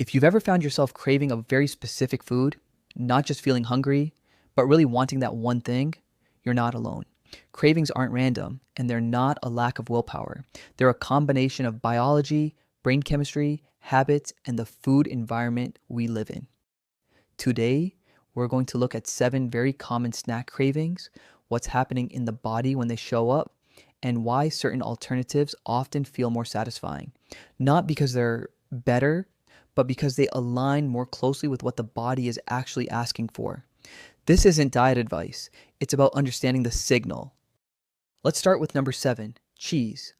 If you've ever found yourself craving a very specific food, not just feeling hungry, but really wanting that one thing, you're not alone. Cravings aren't random, and they're not a lack of willpower. They're a combination of biology, brain chemistry, habits, and the food environment we live in. Today, we're going to look at 7 very common snack cravings, what's happening in the body when they show up, and why certain alternatives often feel more satisfying. Not because they're better, but because they align more closely with what the body is actually asking for. This isn't diet advice, it's about understanding the signal. Let's start with number 7, cheese.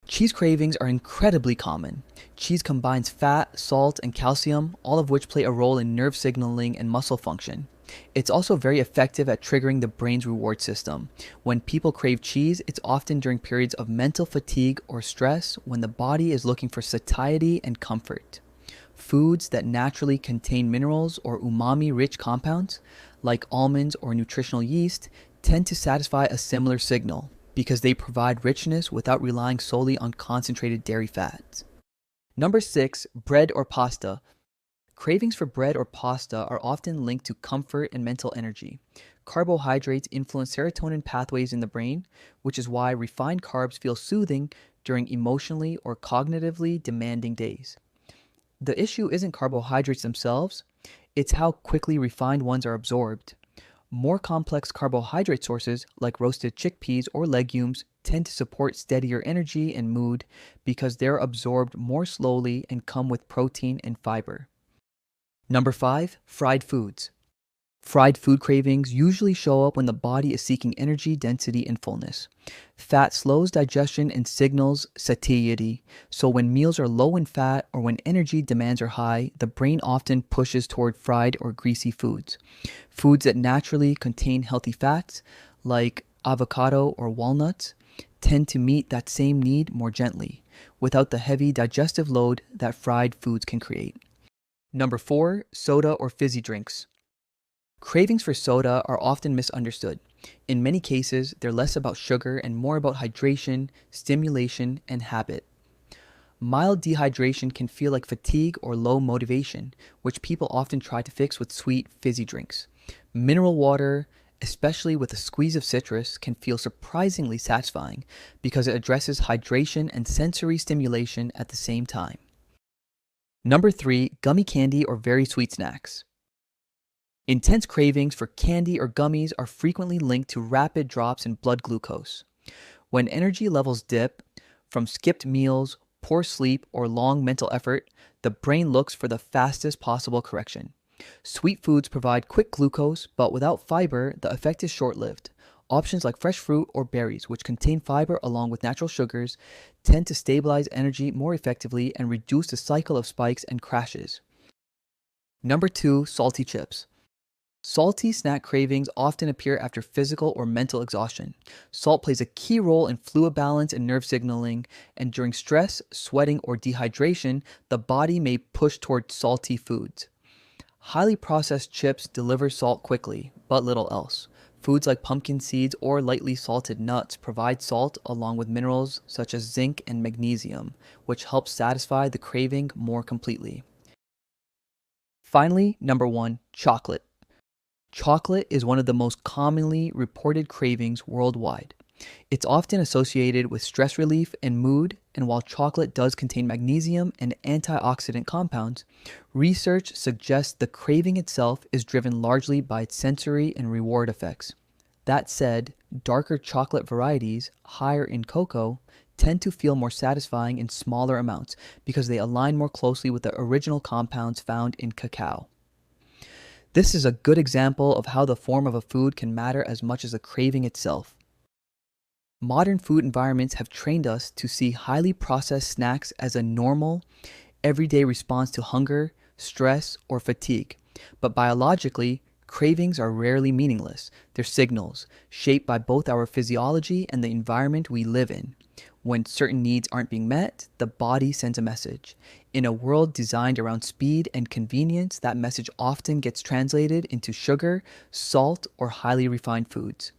Cheese cravings are incredibly common. Cheese combines fat, salt, and calcium, all of which play a role in nerve signaling and muscle function. It's also very effective at triggering the brain's reward system. When people crave cheese, it's often during periods of mental fatigue or stress when the body is looking for satiety and comfort. Foods that naturally contain minerals or umami-rich compounds, like almonds or nutritional yeast, tend to satisfy a similar signal because they provide richness without relying solely on concentrated dairy fats. Number 6, bread or pasta. Cravings for bread or pasta are often linked to comfort and mental energy. Carbohydrates influence serotonin pathways in the brain, which is why refined carbs feel soothing during emotionally or cognitively demanding days. The issue isn't carbohydrates themselves, it's how quickly refined ones are absorbed. More complex carbohydrate sources, like roasted chickpeas or legumes, tend to support steadier energy and mood because they're absorbed more slowly and come with protein and fiber. Number 5, fried foods. Fried food cravings usually show up when the body is seeking energy, density, and fullness. Fat slows digestion and signals satiety, so when meals are low in fat or when energy demands are high, the brain often pushes toward fried or greasy foods. Foods that naturally contain healthy fats, like avocado or walnuts, tend to meet that same need more gently, without the heavy digestive load that fried foods can create. Number 4, soda or fizzy drinks. Cravings for soda are often misunderstood. In many cases, they're less about sugar and more about hydration, stimulation, and habit. Mild dehydration can feel like fatigue or low motivation, which people often try to fix with sweet, fizzy drinks. Mineral water, especially with a squeeze of citrus, can feel surprisingly satisfying because it addresses hydration and sensory stimulation at the same time. Number 3, gummy candy or very sweet snacks. Intense cravings for candy or gummies are frequently linked to rapid drops in blood glucose. When energy levels dip, from skipped meals, poor sleep, or long mental effort, the brain looks for the fastest possible correction. Sweet foods provide quick glucose, but without fiber, the effect is short-lived. Options like fresh fruit or berries, which contain fiber along with natural sugars, tend to stabilize energy more effectively and reduce the cycle of spikes and crashes. Number 2, salty chips. Salty snack cravings often appear after physical or mental exhaustion. Salt plays a key role in fluid balance and nerve signaling, and during stress, sweating, or dehydration, the body may push toward salty foods. Highly processed chips deliver salt quickly, but little else. Foods like pumpkin seeds or lightly salted nuts provide salt along with minerals such as zinc and magnesium, which helps satisfy the craving more completely. Finally, number 1, chocolate. Chocolate is one of the most commonly reported cravings worldwide. It's often associated with stress relief and mood, and while chocolate does contain magnesium and antioxidant compounds, research suggests the craving itself is driven largely by its sensory and reward effects. That said, darker chocolate varieties, higher in cocoa, tend to feel more satisfying in smaller amounts because they align more closely with the original compounds found in cacao. This is a good example of how the form of a food can matter as much as the craving itself. Modern food environments have trained us to see highly processed snacks as a normal, everyday response to hunger, stress, or fatigue. But biologically, cravings are rarely meaningless. They're signals, shaped by both our physiology and the environment we live in. When certain needs aren't being met, the body sends a message. In a world designed around speed and convenience, that message often gets translated into sugar, salt, or highly refined foods.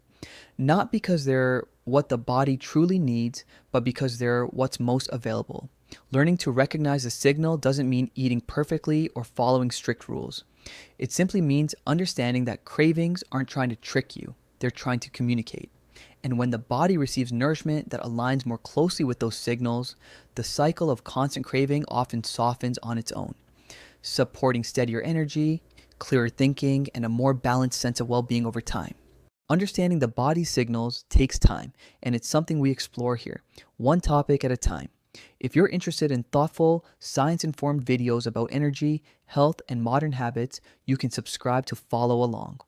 Not because they're what the body truly needs, but because they're what's most available. Learning to recognize a signal doesn't mean eating perfectly or following strict rules. It simply means understanding that cravings aren't trying to trick you, they're trying to communicate. And when the body receives nourishment that aligns more closely with those signals, the cycle of constant craving often softens on its own, supporting steadier energy, clearer thinking, and a more balanced sense of well being over time. Understanding the body's signals takes time, and it's something we explore here, one topic at a time. If you're interested in thoughtful, science informed videos about energy, health, and modern habits, you can subscribe to follow along.